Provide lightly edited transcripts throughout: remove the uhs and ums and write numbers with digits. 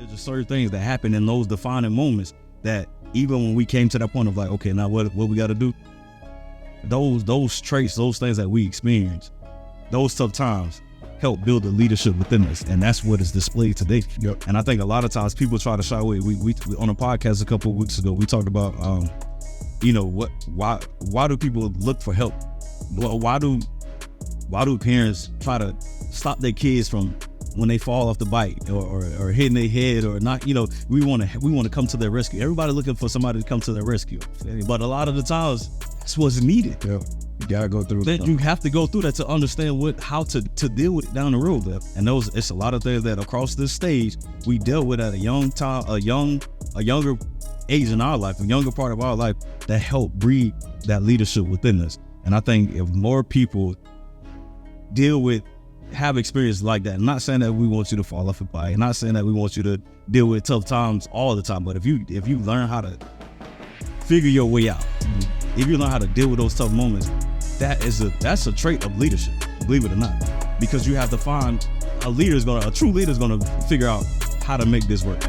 There's just certain things that happen in those defining moments that even when we came to that point of like, okay, now what we got to do? Those traits, those things that we experience, those tough times help build the leadership within us, and that's what is displayed today. Yep. And I think a lot of times people try to shy away. We on a podcast a couple of weeks ago, we talked about, why do people look for help? Why do parents try to stop their kids from when they fall off the bike or hitting their head or not? We want to come to their rescue. Everybody looking for somebody to come to their rescue, but a lot of the times that's what's needed. Yeah. You gotta go through that. You have to go through that to understand how to deal with it down the road. And it's a lot of things that across this stage we dealt with at a young time, a younger age in our life, a younger part of our life, that helped breed that leadership within us. And I think if more people have experience like that, I'm not saying that we want you to fall off a bike, not saying that we want you to deal with tough times all the time, but if you learn how to figure your way out, if you learn how to deal with those tough moments, that's a trait of leadership, believe it or not, because you have to find a true leader is gonna figure out how to make this work.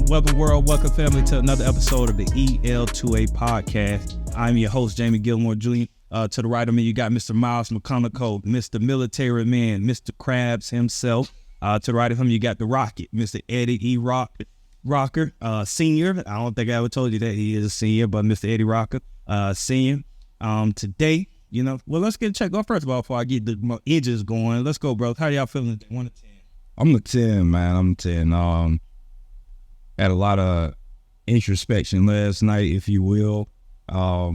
Welcome world, welcome family to another episode of the EL2A podcast. I'm your host, Jamie Gilmore Jr. To the right of me, you got Mr. Myles McConaughey, Mr. Military Man, Mr. Krabs himself. To the right of him, you got the Rocket, Mr. Eddie E. Rocker, senior. I don't think I ever told you that he is a senior, but Mr. Eddie Rocker, senior. Today, let's get a check off first of all before I get my edges going. Let's go, bro. How y'all feeling? 1 to 10. I'm a 10, man. I'm 10. Had a lot of introspection last night, if you will,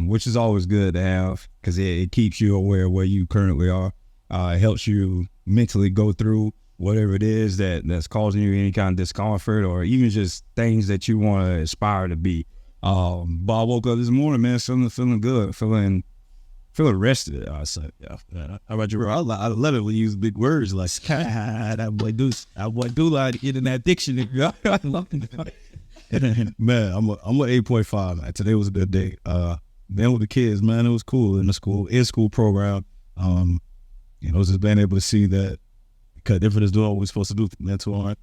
which is always good to have because it keeps you aware of where you currently are. It helps you mentally go through whatever it is that's causing you any kind of discomfort or even just things that you want to aspire to be. But I woke up this morning, man, feeling good, feeling rested. I said, yeah. How about you, bro? I love it when you use big words like that boy do like to get in that dictionary. I love it. Man, I'm a 8.5. Man. Today was a good day. Being with the kids, man, it was cool in the school program. Just being able to see that Cut Different is doing what we're supposed to do. Mental on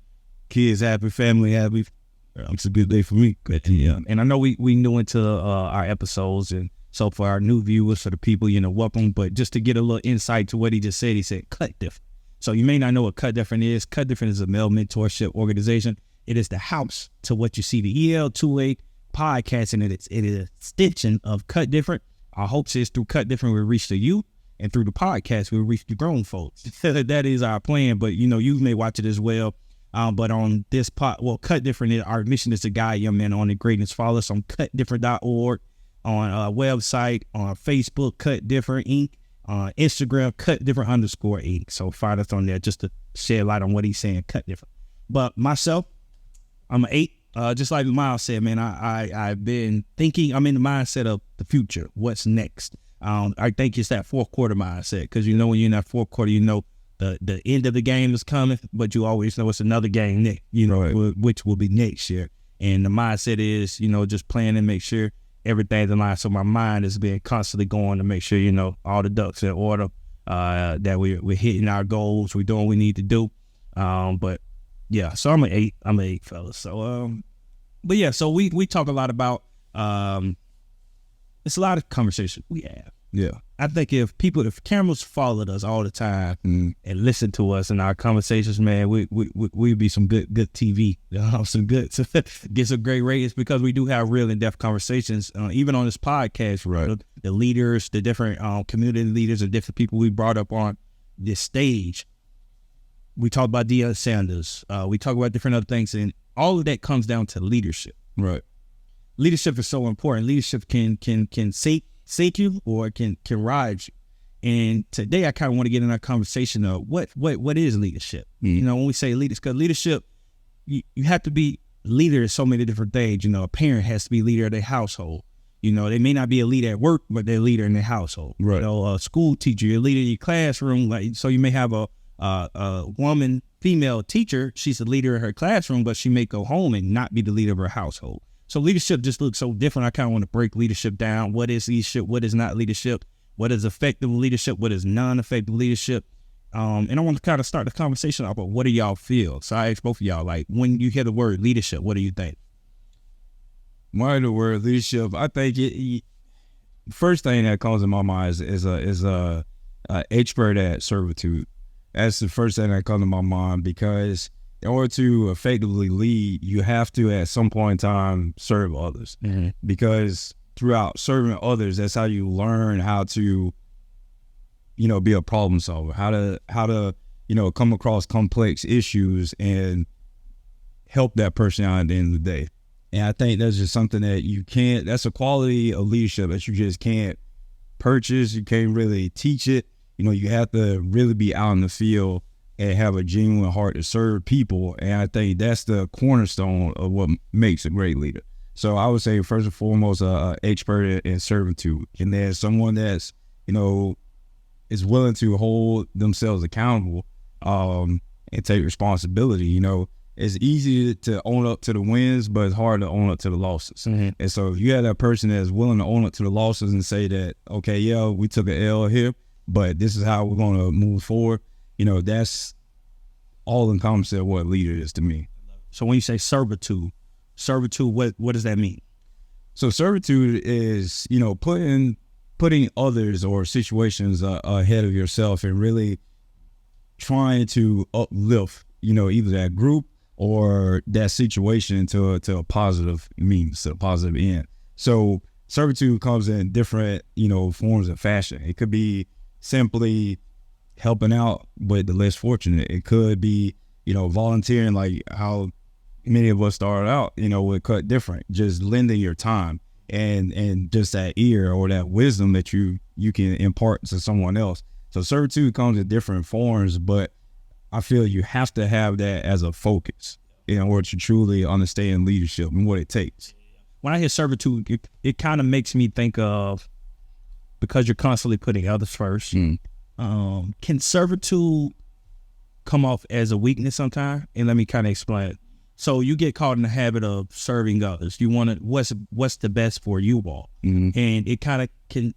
kids happy, family happy. It's a good day for me. Yeah. And I know we new into our episodes, and so for our new viewers, for the people, welcome. But just to get a little insight to what he just said, he said Cut Different. So you may not know what Cut Different is. Cut Different is a male mentorship organization. It is the house to what you see, the EL2A podcast, and it is an extension of Cut Different. Our hopes is through Cut Different, we'll reach the youth, and through the podcast, we'll reach the grown folks. That is our plan, but you may watch it as well. But on this Cut Different, our mission is to guide young men on the greatness. Follow us on cutdifferent.org, on our website, on Facebook, Cut Different Inc., on Instagram, Cut Different _Inc. So find us on there just to shed light on what he's saying, Cut Different. But myself, I'm an 8. Just like Myles said, man, I've been thinking, I'm in the mindset of the future. What's next? I think it's that fourth quarter mindset, because when you're in that fourth quarter, the end of the game is coming, but you always know it's another game next, right, which will be next year. And the mindset is, just plan and make sure everything's in line. So my mind is being constantly going to make sure, all the ducks in order, that we're hitting our goals, we're doing what we need to do. But yeah, so I'm an 8, fellas. So, but yeah, so we talk a lot about, it's a lot of conversation we have. Yeah. I think if cameras followed us all the time and listened to us in our conversations, man, we'd be some good TV, get some great ratings, because we do have real in-depth conversations, even on this podcast. Right. The leaders, the different community leaders, and different people we brought up on this stage. We talk about Deion Sanders. We talk about different other things, and all of that comes down to leadership. Right. Leadership is so important. Leadership can sink you or it can ride you. And today I kind of want to get in that conversation of what is leadership. When we say leaders, because leadership, you have to be leader in so many different things. A parent has to be leader of their household. They may not be a leader at work, but they're a leader in their household. Right. A school teacher, you're a leader in your classroom. So you may have a woman female teacher, she's the leader in her classroom, but she may go home and not be the leader of her household. So leadership just looks so different. I kind of want to break leadership down. What is leadership? What is not leadership? What is effective leadership? What is non-effective leadership? And I want to kind of start the conversation off, but what do y'all feel? So I ask both of y'all, like, when you hear the word leadership, what do you think? When the word leadership, I think first thing that comes to my mind is a expert at servitude. That's the first thing that comes to my mind, because in order to effectively lead, you have to at some point in time serve others. Mm-hmm. Because throughout serving others, that's how you learn how to, be a problem solver, how to come across complex issues and help that person out at the end of the day. And I think that's just something that that's a quality of leadership that you just can't purchase. You can't really teach it. You have to really be out in the field and have a genuine heart to serve people. And I think that's the cornerstone of what makes a great leader. So I would say first and foremost, an expert in servitude. And then someone that's, is willing to hold themselves accountable and take responsibility. It's easy to own up to the wins, but it's hard to own up to the losses. Mm-hmm. And so if you have that person that's willing to own up to the losses and say that, okay, yeah, we took an L here, but this is how we're going to move forward, that's all encompassing what a leader is to me. So when you say servitude, what does that mean? So servitude is, putting others or situations ahead of yourself and really trying to uplift, either that group or that situation to a positive means, to a positive end. So servitude comes in different, forms of fashion. It could be simply helping out with the less fortunate. It could be, volunteering, like how many of us started out, with Cut Different, just lending your time and just that ear or that wisdom that you can impart to someone else. So servitude comes in different forms, but I feel you have to have that as a focus in order to truly understand leadership and what it takes. When I hear servitude, it kind of makes me think of, because you're constantly putting others first, can servitude come off as a weakness sometimes? And let me kind of explain it. So you get caught in the habit of serving others. You want to, what's the best for you all? Mm-hmm. And it kind of can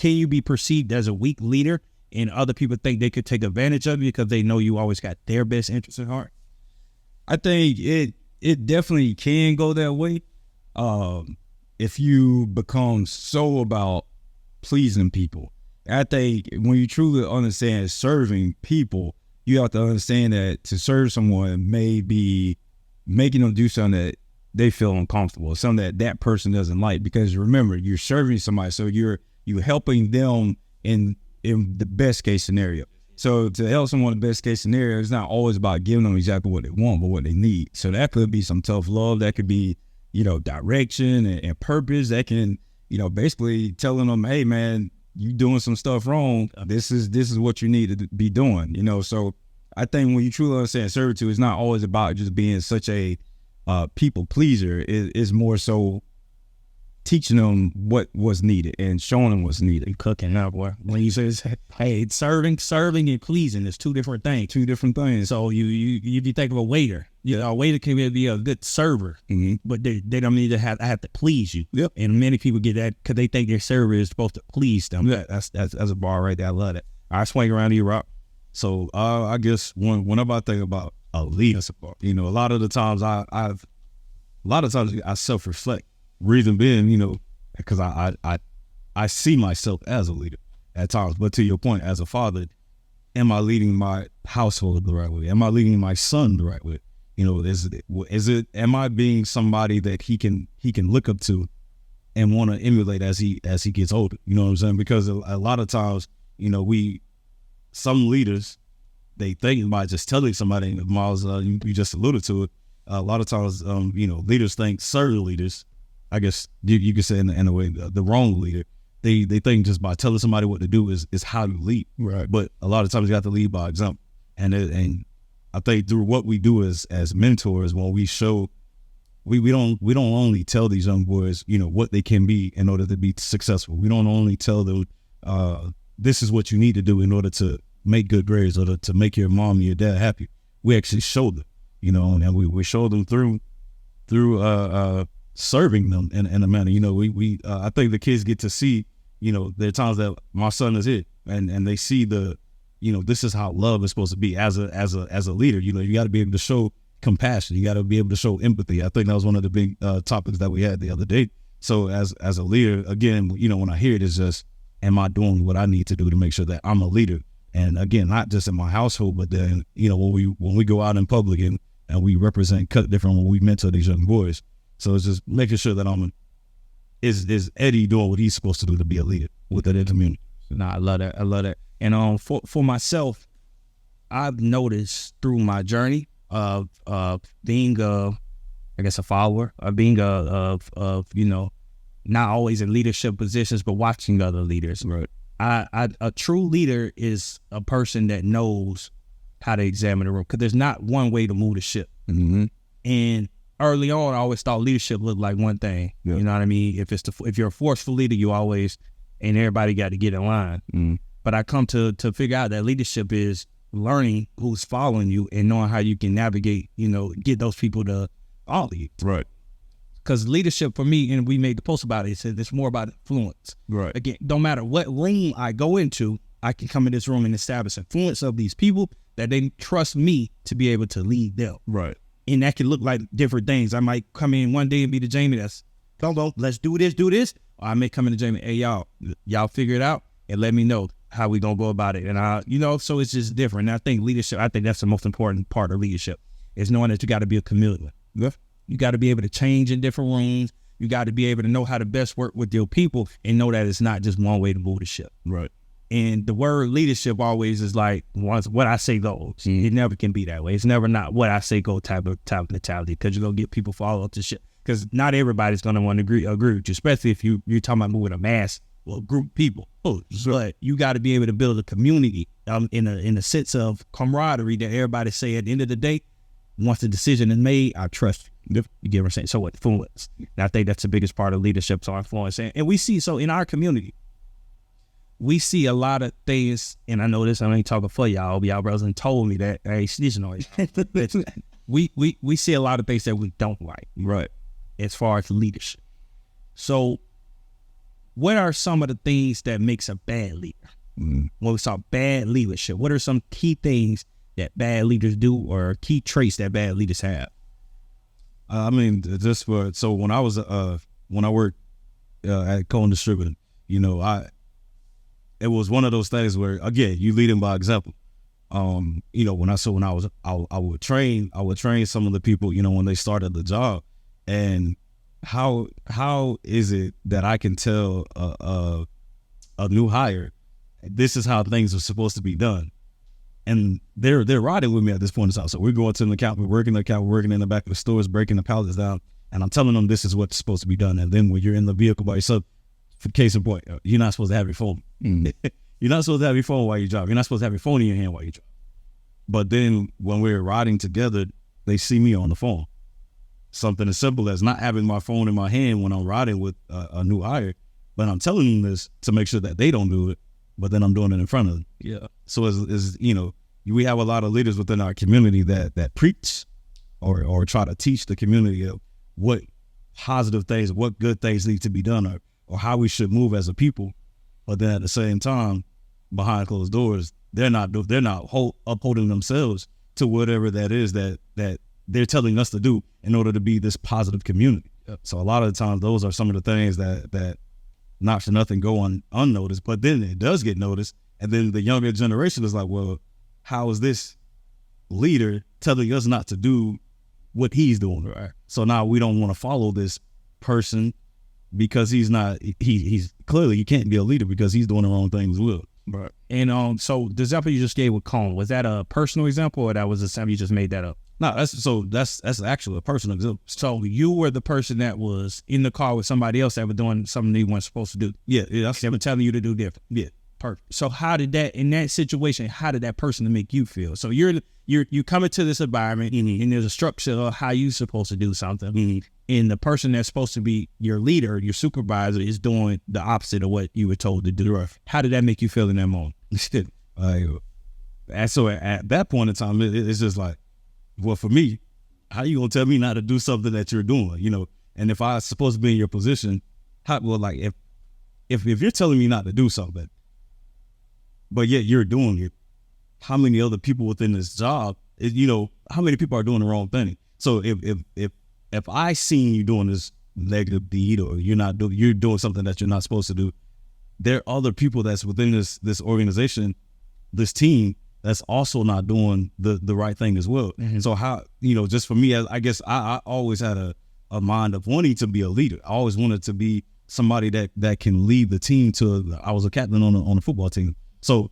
you be perceived as a weak leader and other people think they could take advantage of you because they know you always got their best interest at heart? I think it definitely can go that way. If you become so about pleasing people. I think when you truly understand serving people, you have to understand that to serve someone may be making them do something that they feel uncomfortable, something that person doesn't like. Because remember, you're serving somebody, so you're helping them in the best case scenario. So to help someone in the best case scenario, it's not always about giving them exactly what they want, but what they need. So that could be some tough love. That could be, direction and purpose. That can, basically telling them, hey man, you doing some stuff wrong. This is what you need to be doing, So I think when you truly understand servitude, it's not always about just being such a people pleaser. It's more so teaching them what was needed and showing them what's needed. You cooking now, boy. When you say, hey, serving and pleasing is two different things. Two different things. So you think of a waiter. A waiter can be a good server, mm-hmm. but they don't need to have to please you. Yep. And many people get that because they think their server is supposed to please them. Yeah. That's a bar right there. I love that. I swing around to you, Rob. So I guess whenever I think about a leader, a lot of the times I self-reflect. Reason being, because I see myself as a leader at times. But to your point, as a father, am I leading my household the right way? Am I leading my son the right way? Am I being somebody that he can look up to and want to emulate as he gets older? You know what I'm saying? Because a lot of times, some leaders, they think by just telling somebody, Myles, you just alluded to it. A lot of times, leaders think, certain leaders, I guess you could say in a way, the wrong leader, they think just by telling somebody what to do is how to lead. Right. But a lot of times you have to lead by example. And I think through what we do as mentors, when we show, we don't only tell these young boys, what they can be in order to be successful. We don't only tell them, this is what you need to do in order to make good grades or to make your mom and your dad happy. we actually show them, and we show them through serving them in a manner. I think the kids get to see, there are times that my son is here and they see this is how love is supposed to be as a leader. You got to be able to show compassion. You got to be able to show empathy. I think that was one of the big topics that we had the other day. So as a leader, again, when I hear it, it's just, am I doing what I need to do to make sure that I'm a leader? And again, not just in my household, but then, when we go out in public and we represent Cut Different, when we mentor these young boys. So it's just making sure that is Eddie doing what he's supposed to do to be a leader within the community. No, I love that. And for myself, I've noticed through my journey of being I guess a follower, of being not always in leadership positions, but watching other leaders. Right. A true leader is a person that knows how to examine the room, because there's not one way to move the ship. Mm-hmm. And early on, I always thought leadership looked like one thing. Yeah. You know what I mean? If you're a forceful leader, you always, and everybody got to get in line. Mm-hmm. But I come to figure out that leadership is learning who's following you and knowing how you can navigate, get those people to follow you. Right. Because leadership for me, and we made the post about it, said it's more about influence. Right. Again, don't matter what room I go into, I can come in this room and establish influence of these people that they trust me to be able to lead them. Right. And that can look like different things. I might come in one day and be the Jamie that's, don't, let's do this. Or I may come in to Jamie, hey, y'all figure it out and let me know how we gonna go about it. And so it's just different. And I think leadership, that's the most important part of leadership, is knowing that you got to be a chameleon. Yeah. You got to be able to change in different rooms. You got to be able to know how to best work with your people and know that it's not just one way to move the ship. Right. And the word leadership always is like, once what I say goes. It never can be that way. It's never not what I say go type of mentality, because you're going to get people follow up to shit. Because not everybody's going to want to agree with you, especially if you're talking about moving a mass or a group of people. Sure. But you got to be able to build a community in a sense of camaraderie that everybody say at the end of the day, once the decision is made, I trust you. You get what I'm saying? So influence. And I think that's the biggest part of leadership, so influence. And we see, so in our community, we see a lot of things, and I know this, I ain't talking for y'all, but y'all brothers and told me that, hey, snitching on you. we see a lot of things that we don't like. Right. As far as leadership. So what are some of the things that makes a bad leader? Mm. When we talk bad leadership, what are some key things that bad leaders do, or key traits that bad leaders have? So when I worked at Cohen Distributing, it was one of those things where, again, you leading by example. When I would train some of the people, when they started the job, and how is it that I can tell a new hire, this is how things are supposed to be done? And they're riding with me at this point in time. So we're going to the account, we're working in the back of the stores, breaking the pallets down, and I'm telling them this is what's supposed to be done. And then when you're in the vehicle by yourself, for case in point, you're not supposed to have your phone. Mm. You're not supposed to have your phone while you drive. You're not supposed to have your phone in your hand while you drive. But then when we're riding together, they see me on the phone. Something as simple as not having my phone in my hand when I'm riding with a new hire, but I'm telling them this to make sure that they don't do it, but then I'm doing it in front of them. Yeah. So we have a lot of leaders within our community that preach or try to teach the community of what positive things, what good things need to be done, or how we should move as a people. But then at the same time, behind closed doors, they're not upholding themselves to whatever that is that they're telling us to do in order to be this positive community. Yep. So a lot of the times, those are some of the things that not for nothing go unnoticed, but then it does get noticed. And then the younger generation is like, well, how is this leader telling us not to do what he's doing? Right. So now we don't want to follow this person because he's clearly he can't be a leader because he's doing the wrong thing as well. Right. And so the example you just gave with Cone, was that a personal example, or that was a example you just made that up? No, that's actually a personal example. So you were the person that was in the car with somebody else that was doing something they weren't supposed to do. Yeah, They were telling you to do different. Yeah. Perfect. So how did that, in that situation, how did that person make you feel? So you come into this environment, mm-hmm. and there's a structure of how you're supposed to do something. Mm-hmm. And the person that's supposed to be your leader, your supervisor, is doing the opposite of what you were told to do. Right. How did that make you feel in that moment? And so at that point in time, it's just like, well, for me, how you gonna tell me not to do something that you're doing? You know, and if I'm supposed to be in your position, if you're telling me not to do something, but yet you're doing it, how many other people within this job, how many people are doing the wrong thing? So if I seen you doing this negative deed, or you're doing something that you're not supposed to do, there are other people that's within this organization, this team, that's also not doing the right thing as well. Mm-hmm. So how, just for me, I guess I always had a mind of wanting to be a leader. I always wanted to be somebody that can lead the team I was a captain on the football team. So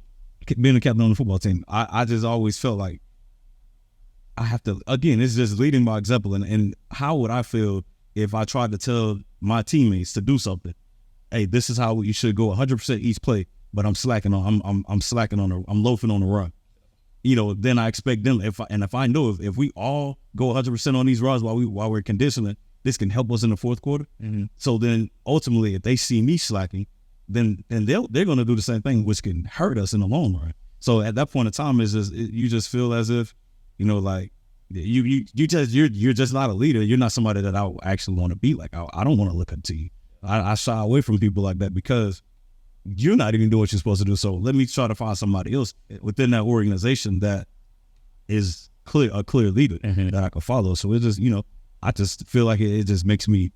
being a captain on the football team, I just always felt like I have to, again, it's just leading by example. And how would I feel if I tried to tell my teammates to do something? Hey, this is how you should go 100% each play, but I'm slacking on, I'm loafing on the run. Then I expect them, if I know if we all go 100% on these runs while we're conditioning, this can help us in the fourth quarter. Mm-hmm. So then ultimately, if they see me slacking, then they're going to do the same thing, which can hurt us in the long run. So at that point in time, you just feel as if, like you're just not a leader. You're not somebody that I actually want to be like. I don't want to look up to you. I shy away from people like that because you're not even doing what you're supposed to do. So let me try to find somebody else within that organization that is a clear leader mm-hmm. that I can follow. So it just, I just feel like it just makes me,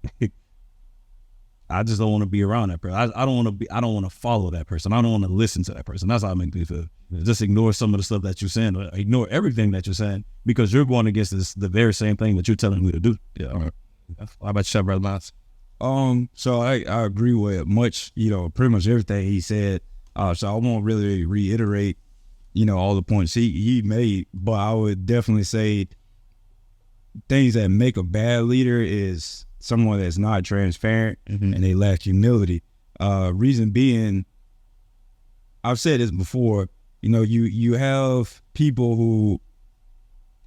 I just don't want to be around that person. I don't want to follow that person. I don't want to listen to that person. That's how it makes me feel. Just ignore some of the stuff that you're saying, or ignore everything that you're saying, because you're going against the very same thing that you're telling me to do. Yeah. All right. How about you, Brother Myles? So I agree with pretty much everything he said. So I won't really reiterate, all the points he made, but I would definitely say things that make a bad leader is someone that's not transparent mm-hmm. and they lack humility. Reason being, I've said this before, you have people who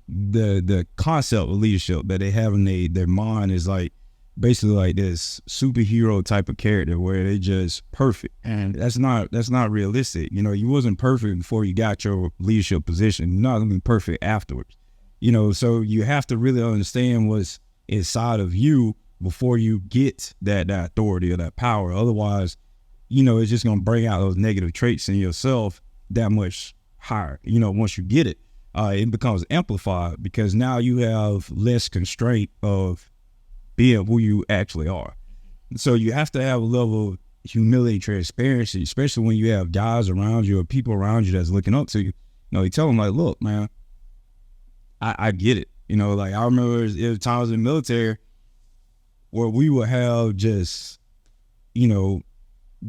the concept of leadership that they have in their mind is like basically like this superhero type of character where they just perfect, and that's not realistic. You wasn't perfect before you got your leadership position. You're not gonna be perfect afterwards. So you have to really understand what's inside of you before you get that authority or that power. Otherwise, it's just gonna bring out those negative traits in yourself that much higher. Once you get it, it becomes amplified because now you have less constraint of being who you actually are. So you have to have a level of humility, transparency, especially when you have guys around you or people around you that's looking up to you. You tell them like, look, man, I get it. Like I remember it was times in the military where we would have just,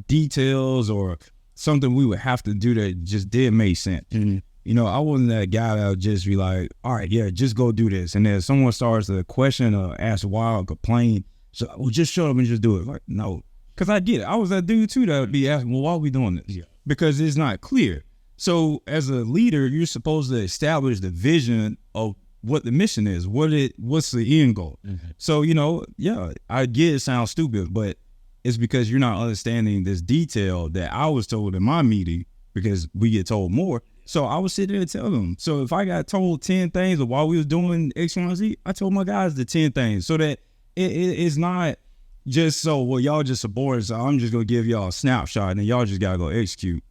details or something we would have to do that just didn't make sense. Mm-hmm. I wasn't that guy that would just be like, all right, yeah, just go do this. And then someone starts to question or ask why or complain, so well, just shut up and just do it. Like, no, because I get it. I was that dude too that would be asking, well, why are we doing this? Yeah. Because it's not clear. So as a leader, you're supposed to establish the vision of what the mission is, what's the end goal. Mm-hmm. So, yeah, I get it sounds stupid, but it's because you're not understanding this detail that I was told in my meeting, because we get told more. So I was sitting there and tell them. So if I got told 10 things while we was doing X, Y, and Z, I told my guys the 10 things so that it's not just so, well, y'all just subordinates, so I'm just going to give y'all a snapshot and then y'all just got to go execute.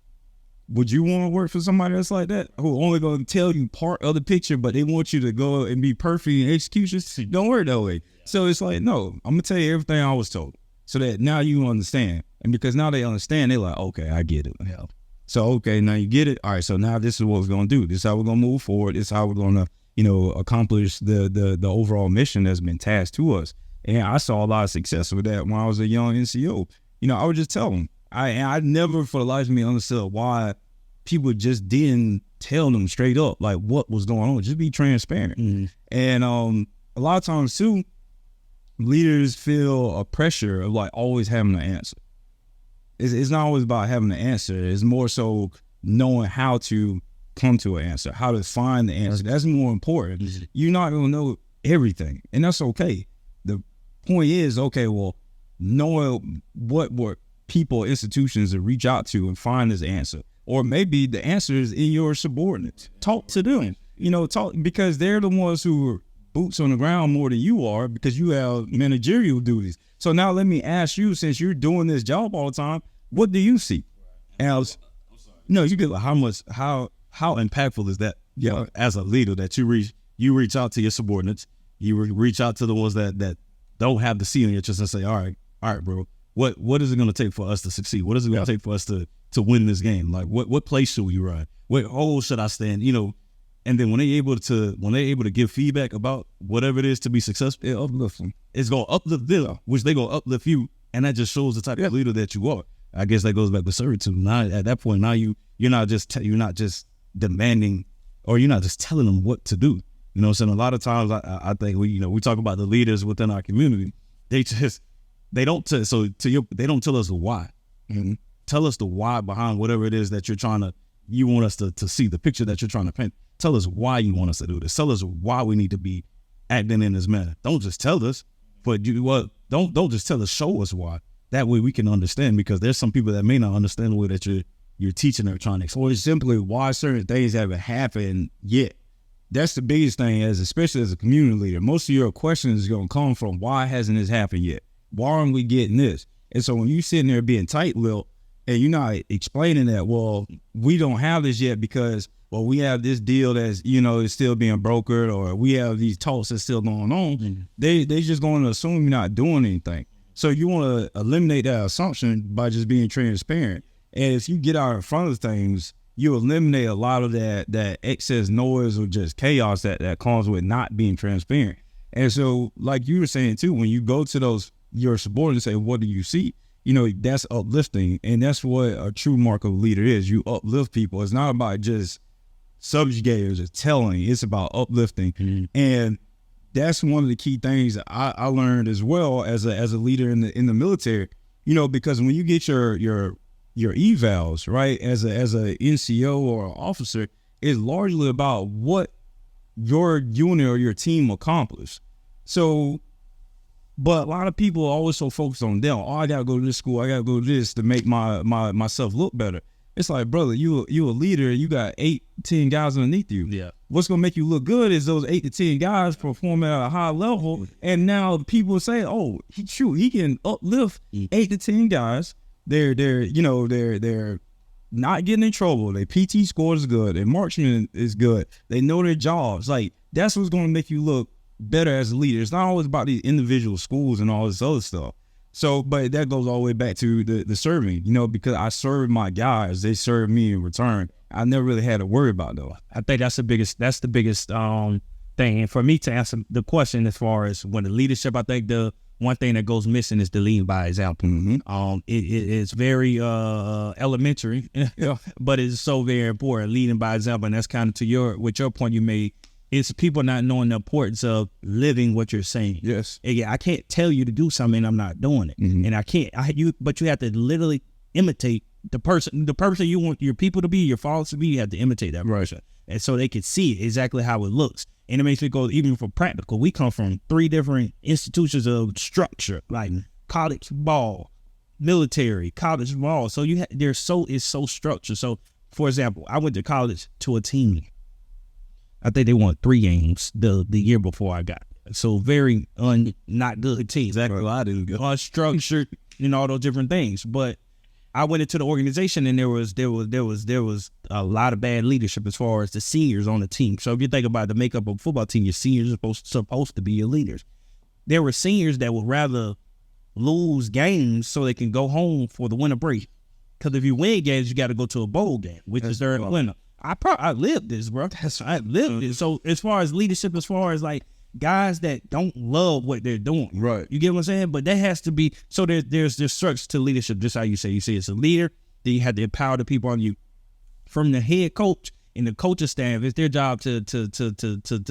Would you want to work for somebody that's like that, who only going to tell you part of the picture, but they want you to go and be perfect in execution? Don't work that way. So it's like, no, I'm going to tell you everything I was told so that now you understand. And because now they understand, they're like, okay, I get it. Yeah. So, okay, now you get it. All right, so now this is what we're going to do. This is how we're going to move forward. This is how we're going to, accomplish the overall mission that's been tasked to us. And I saw a lot of success with that when I was a young NCO. I would just tell them. I never for the life of me understood why people just didn't tell them straight up, like what was going on. Just be transparent. Mm-hmm. And a lot of times too, leaders feel a pressure of like always having an answer. It's not always about having an answer. It's more so knowing how to come to an answer, how to find the answer. That's more important. Mm-hmm. You're not going to know everything, and that's okay. The point is, okay, well, knowing what people, institutions to reach out to and find this answer. Or maybe the answer is in your subordinates. Talk to them. talk, because they're the ones who are boots on the ground more than you are, because you have managerial duties. So now let me ask you, since you're doing this job all the time, what do you see? And I was, No, you get how impactful is that? Yeah. As a leader, that you reach out to your subordinates, you reach out to the ones that don't have the C on your chest and say, all right, bro, what is it going to take for us to succeed? What is it going to take for us to win this game? Like, what place should we run? What hole should I stand? And then when they're able to give feedback about whatever it is to be successful, it uplifts them. it's gonna uplift them, which they gonna uplift you, and that just shows the type of leader that you are. I guess that goes back to servitude. Now at that point, now you're not just demanding, or you're not just telling them what to do. You know what I'm saying? A lot of times I think we talk about the leaders within our community. They don't tell us the why. Mm-hmm. Tell us the why behind whatever it is that you want us to see, the picture that you're trying to paint. Tell us why you want us to do this. Tell us why we need to be acting in this manner. Don't just tell us, but don't just tell us, show us why. That way we can understand, because there's some people that may not understand the way that you're teaching or trying to explain. Or simply why certain things haven't happened yet. That's the biggest thing, especially as a community leader. Most of your questions is going to come from, why hasn't this happened yet? Why aren't we getting this? And so when you sitting there being tight-lipped and you're not explaining that, well, we don't have this yet because, well, we have this deal that's, is still being brokered, or we have these talks that's still going on. Mm-hmm. They just going to assume you're not doing anything. So you want to eliminate that assumption by just being transparent. And if you get out in front of things, you eliminate a lot of that excess noise or just chaos that comes with not being transparent. And so, like you were saying too, when you go to your subordinates and say, what do you see? That's uplifting. And that's what a true mark of a leader is. You uplift people. It's not about just subjugating or just telling. It's about uplifting. Mm-hmm. And that's one of the key things that I learned as well as a leader in the military, because when you get your evals, right, as a NCO or an officer, it's largely about what your unit or your team accomplished. So, but a lot of people are always so focused on them. Oh, I gotta go to this school, I gotta go to this to make myself look better. It's like, brother, you a leader, you got 8-10 guys underneath you. Yeah. What's gonna make you look good is those 8 to 10 guys performing at a high level, and now people say, oh, he can uplift 8 to 10 guys. They're not getting in trouble. Their PT score is good. Their marksman is good. They know their jobs. Like, that's what's going to make you look better as a leader. It's not always about these individual schools and all this other stuff. So, but that goes all the way back to the serving, because I served my guys. They served me in return. I never really had to worry about though. I think that's the biggest thing. And for me to answer the question, as far as when the leadership, I think the one thing that goes missing is the leading by example. Mm-hmm. It's very elementary, but it's so very important, leading by example. And that's kind of to your point you made. It's people not knowing the importance of living what you're saying. Yes. And I can't tell you to do something and I'm not doing it. Mm-hmm. And but you have to literally imitate the person you want your people to be, your followers to be. You have to imitate that person. And so they can see exactly how it looks. And it makes me go, even for practical, we come from 3 different institutions of structure, like college ball, military, college ball. So it's so structured. So, for example, I went to college to a team. I think they won 3 games the year before I got there. So very not good team. Exactly what I do. Unstructured and all those different things. But I went into the organization and there was a lot of bad leadership as far as the seniors on the team. So if you think about the makeup of a football team, your seniors are supposed to be your leaders. There were seniors that would rather lose games so they can go home for the winter break. Because if you win games, you got to go to a bowl game, which is their winner. I lived this, bro. I lived it. So as far as leadership, as far as like guys that don't love what they're doing, right? You get what I'm saying? But that has to be. So there's structure to leadership. Just how you say it's a leader. Then you have to empower the people on you. From the head coach and the coaching staff, it's their job to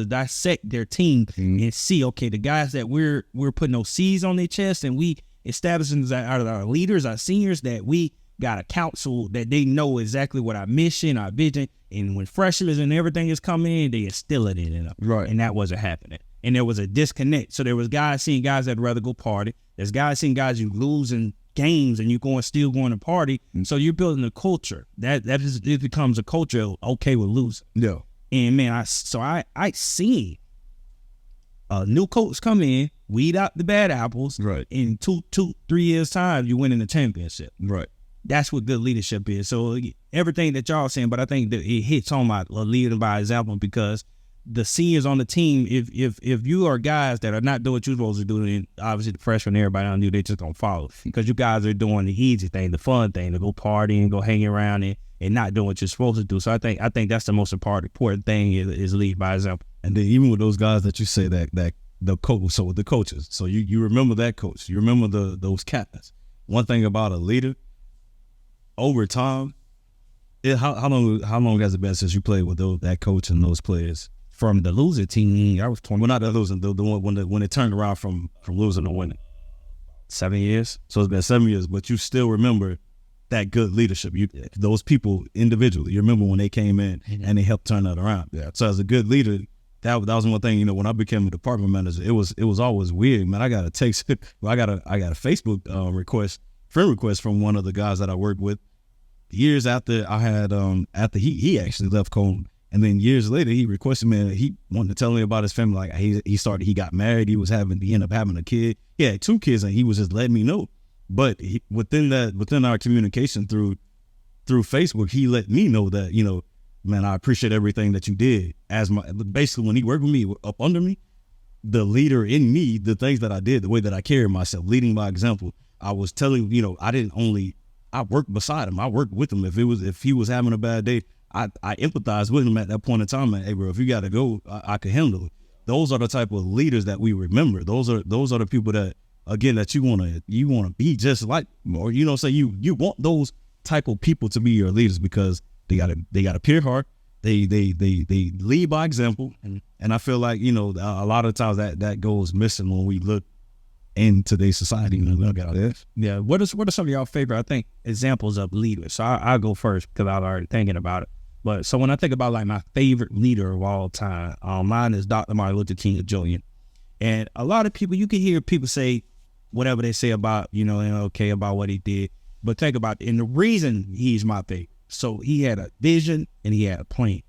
dissect their team and see, okay, the guys that we're putting those C's on their chest and we establishing out of our leaders, our seniors, that we got a council that they know exactly what our mission, our vision, and when freshmen and everything is coming in, they instill it in them. Right. And that wasn't happening. And there was a disconnect. So there was guys seeing guys that'd rather go party. There's guys seeing guys you losing games and you still going to party. So you're building a culture. It becomes a culture of okay with losing. Yeah. And man, I see a new coach come in, weed out the bad apples. Right. In 3 years time, you win in the championship. Right. That's what good leadership is. So everything that y'all saying, but I think that it hits on my leading by example, because the seniors on the team, if you are guys that are not doing what you're supposed to do, then obviously the freshmen, everybody on you, they just don't follow, because you guys are doing the easy thing, the fun thing, to go party and go hang around and not doing what you're supposed to do. So I think that's the most important thing is lead by example. And then even with those guys that you say that the coach, so with the coaches, so you remember that coach, you remember those captains. One thing about a leader, over time, how long has it been since you played with that coach and those players? From the losing team, I was 20. Well, not the losing, the one when it turned around from losing to winning. 7 years. So it's been 7 years, but you still remember that good leadership. Those people individually, you remember when they came in and they helped turn that around. Yeah. So as a good leader, that was one thing. When I became a department manager, it was always weird, man. I got a text, I got a Facebook friend request from one of the guys that I worked with years after I had after he actually left Cone. And then years later, he requested me. He wanted to tell me about his family. Like he got married. He ended up having a kid. He had 2 kids, and he was just letting me know. But within our communication through Facebook, he let me know that, man, I appreciate everything that you did. Basically, when he worked with me up under me, the leader in me, the things that I did, the way that I carried myself, leading by example. I was telling, I worked beside him. I worked with him. If he was having a bad day, I empathized with him at that point in time. Like, hey, bro, if you got to go, I can handle it. Those are the type of leaders that we remember. Those are the people that, again, that you want to be just like, or say you want those type of people to be your leaders, because they got a pure heart. They lead by example, and I feel like a lot of times that goes missing when we look in today's society. Yeah. What are some of y'all favorite, I think, examples of leaders? So I'll go first because I was already thinking about it. But so when I think about like my favorite leader of all time, mine is Dr. Martin Luther King Jr. And a lot of people, you can hear people say whatever they say about, okay, about what he did. But think about it. And the reason he's my favorite. So he had a vision and he had a plan.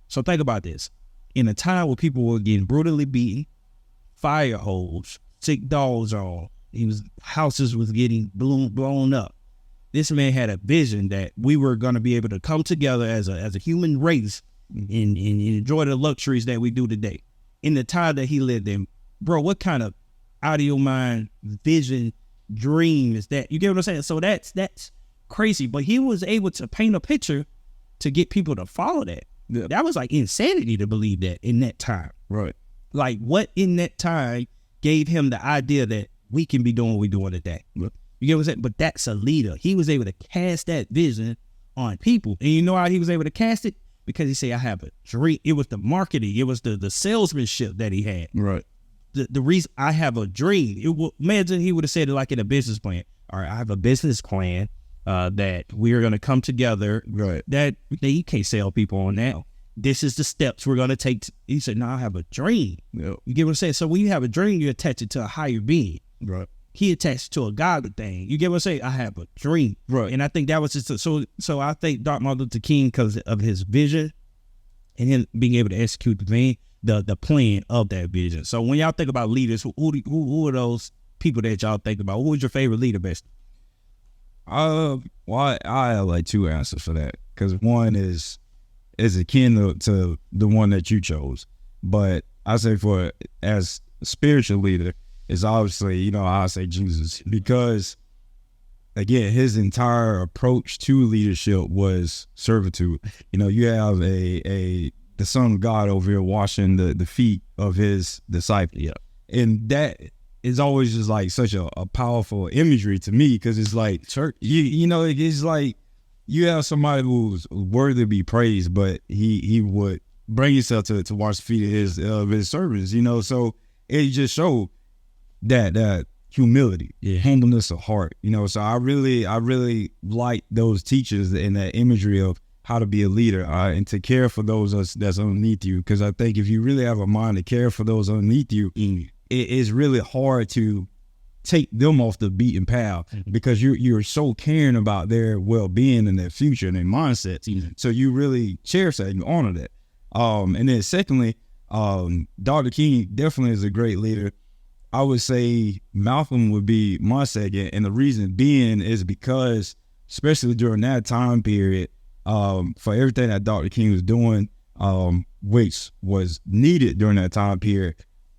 So think about this. In a time where people were getting brutally beaten, fire hose, sick dogs on, houses was getting blown up. This man had a vision that we were going to be able to come together as a human race and enjoy the luxuries that we do today. In the time that he lived in, bro, what kind of out of your mind vision, dream is that? You get what I'm saying? So that's crazy. But he was able to paint a picture to get people to follow that. Yeah. That was like insanity to believe that in that time. Right. Like what in that time gave him the idea that we can be doing what we're doing today. Yeah. You get what I'm saying? But that's a leader. He was able to cast that vision on people. And you know how he was able to cast it? Because he said, I have a dream. It was the marketing. It was the salesmanship that he had. Right. The reason I have a dream. Imagine he would have said it like in a business plan. All right, I have a business plan that we are going to come together. Right. That you can't sell people on that. This is the steps we're going to take. He said, no, I have a dream. Yep. You get what I'm saying? So when you have a dream, you attach it to a higher being. Right. He attached to a godly thing. You get what I'm saying? I have a dream. Right. And I think that was just so I think Dr. Martin Luther King, because of his vision and him being able to execute the plan of that vision. So when y'all think about leaders, who are those people that y'all think about? Who was your favorite leader, best? Well, I have like 2 answers for that, because one is akin to the one that you chose, but I say for as a spiritual leader, is obviously, I say Jesus, because again, his entire approach to leadership was servitude. You have the Son of God over here washing the feet of his disciples. Yeah. And that is always just like such a powerful imagery to me, because it's like church. It's like you have somebody who's worthy to be praised, but he would bring himself to wash the feet of his servants. So it just showed that humility, humbleness of heart. So I really like those teachers and that imagery of how to be a leader and to care for those that's underneath you. Because I think if you really have a mind to care for those underneath you, it is really hard to take them off the beaten path, because you're so caring about their well-being and their future and their mindsets. So you really cherish that and you honor that. And then secondly, Dr. King definitely is a great leader. I would say Malcolm would be my second, and the reason being is because, especially during that time period, for everything that Dr. King was doing, which was needed during that time period,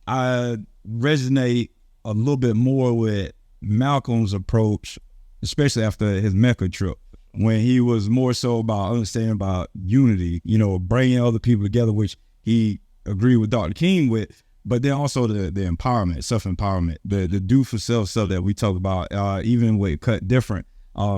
I resonate a little bit more with Malcolm's approach, especially after his Mecca trip, when he was more so about understanding about unity, you know, bringing other people together, which he agreed with Dr. King with, but then also the empowerment, self-empowerment, the do for self stuff that we talk about, even with Cut Different.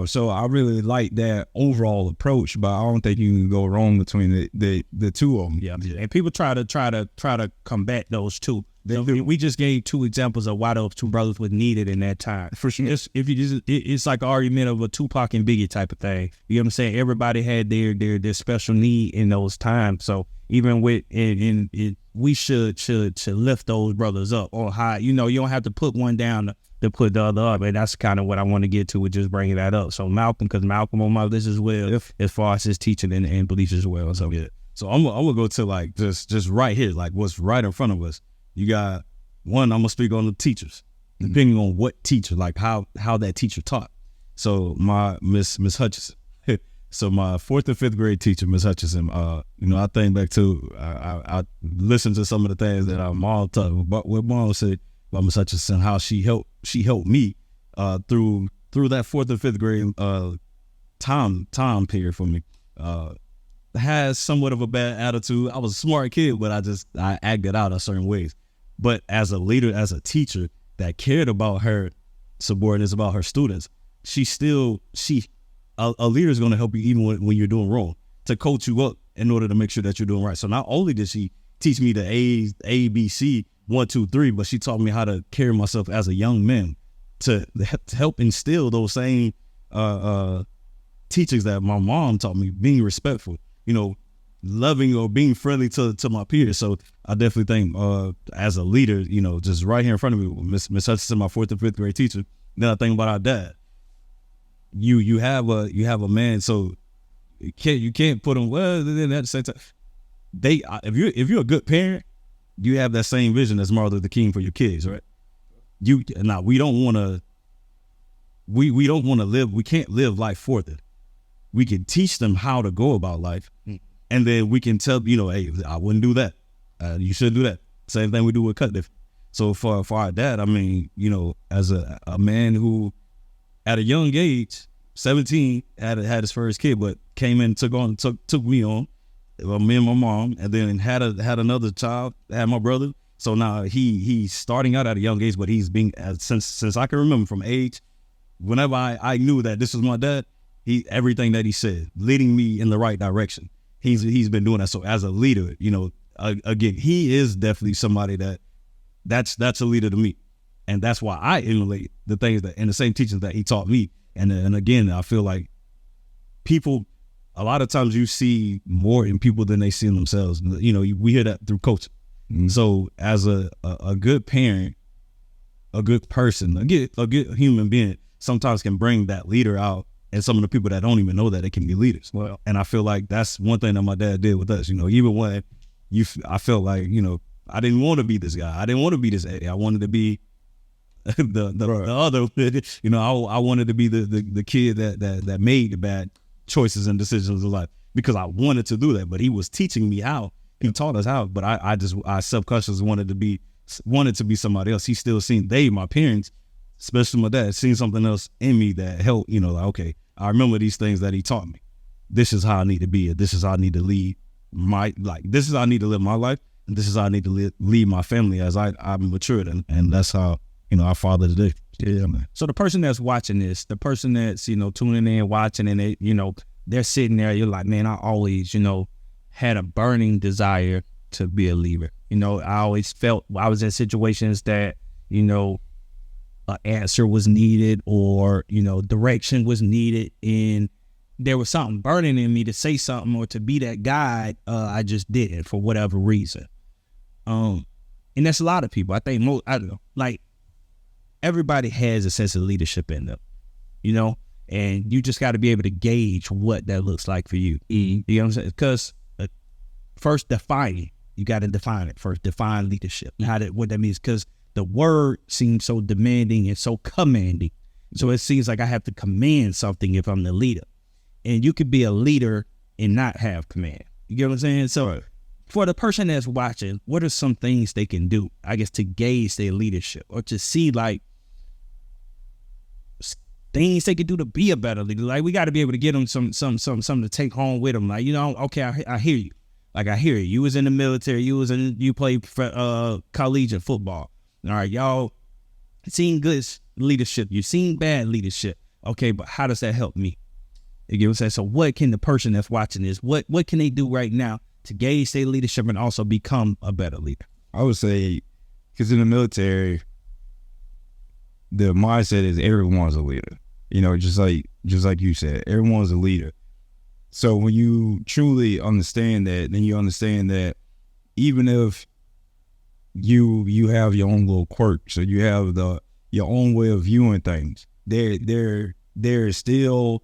So I really like that overall approach, but I don't think you can go wrong between the two of them. Yeah, and people try to combat those two. We just gave two examples of why those two brothers were needed in that time. For sure. It's like an argument of a Tupac and Biggie type of thing. You know what I'm saying? Everybody had their special need in those times. So even with we should lift those brothers up on high. You know, you don't have to put one down to put the other up, and that's kind of what I want to get to with just bringing that up. So Malcolm, because Malcolm on my list as well, as far as his teaching and beliefs as well. So yeah. So I'm gonna go to like just right here, like what's right in front of us. You got one. I'm gonna speak on the teachers, depending on what teacher, like how that teacher taught. So my Miss Hutchinson. So my 4th and 5th grade teacher, Miss Hutchinson. You know, I think back to I listened to some of the things that our mom taught. What mom said about Miss Hutchinson, how she helped me through that 4th and 5th grade time period for me. Has somewhat of a bad attitude. I was a smart kid, but I acted out in certain ways. But as a leader, as a teacher that cared about her subordinates, about her students, a leader is going to help you even when you're doing wrong, to coach you up in order to make sure that you're doing right. So not only did she teach me the A, B, C, 1, 2, 3, but she taught me how to carry myself as a young man to help instill those same teachings that my mom taught me, being respectful, you know, loving or being friendly to my peers. So I definitely think as a leader, you know, just right here in front of me, Miss Hutchinson, my 4th and 5th grade teacher. Then I think about our dad. You have a man, so you can't put them well. Then at the same time, if you're a good parent, you have that same vision as Martin Luther King for your kids, right? We don't want to live. We can't live life for them. We can teach them how to go about life. And then we can tell, you know, hey, I wouldn't do that. You should do that. Same thing we do with Cut Different. So for our dad, I mean, you know, as a man who at a young age, 17, had his first kid, but came in, took me on, me and my mom, and then had another child, had my brother. So now he's starting out at a young age, but he's been, since I can remember from age, whenever I knew that this was my dad, everything that he said, leading me in the right direction. He's been doing that. So as a leader, you know, again, he is definitely somebody that's a leader to me. And that's why I emulate the things that, and the same teachings that he taught me. And again, I feel like people, a lot of times you see more in people than they see in themselves. You know, we hear that through coaching. Mm-hmm. So as a good parent, a good person, a good human being sometimes can bring that leader out. And some of the people that don't even know that they can be leaders. Well, and I feel like that's one thing that my dad did with us. You know, even when I felt like, you know, I didn't want to be this guy. I didn't want to be this Eddie. I wanted to be the other. You know, I wanted to be the kid that made the bad choices and decisions in life because I wanted to do that. But he was teaching me how. He taught us how. But I subconsciously wanted to be somebody else. He still seen my parents, especially my dad, seen something else in me that helped, you know, like, okay, I remember these things that he taught me. This is how I need to be. This is how I need to lead this is how I need to live my life. And this is how I need to lead my family as I'm matured. And that's how, you know, our father today. Yeah, man. So the person that's watching this, the person that's, you know, tuning in, watching, and they, you know, they're sitting there, you're like, man, I always, you know, had a burning desire to be a leader. You know, I always felt I was in situations that, you know, an answer was needed or, you know, direction was needed, and there was something burning in me to say something or to be that guide. I just didn't for whatever reason. And that's a lot of people. I think I don't know, like everybody has a sense of leadership in them, you know, and you just got to be able to gauge what that looks like for you. You know what I'm saying? Because first define it. You got to define it first. Define leadership. What that means, because the word seems so demanding and so commanding. So it seems like I have to command something if I'm the leader. And you could be a leader and not have command. You get what I'm saying? So for the person that's watching, what are some things they can do, I guess, to gauge their leadership, or to see like things they can do to be a better leader? Like, we got to be able to get them something to take home with them. Like, you know, okay, I hear you. Like, I hear you. You was in the military. You played for collegiate football. All right, y'all seen good leadership. You seen bad leadership. Okay, but how does that help me? You get what I'm saying? So what can the person that's watching this, what can they do right now to gauge their leadership and also become a better leader? I would say, because in the military, the mindset is everyone's a leader. You know, just like you said, everyone's a leader. So when you truly understand that, then you understand that even if you have your own little quirks, or you have your own way of viewing things, there is still,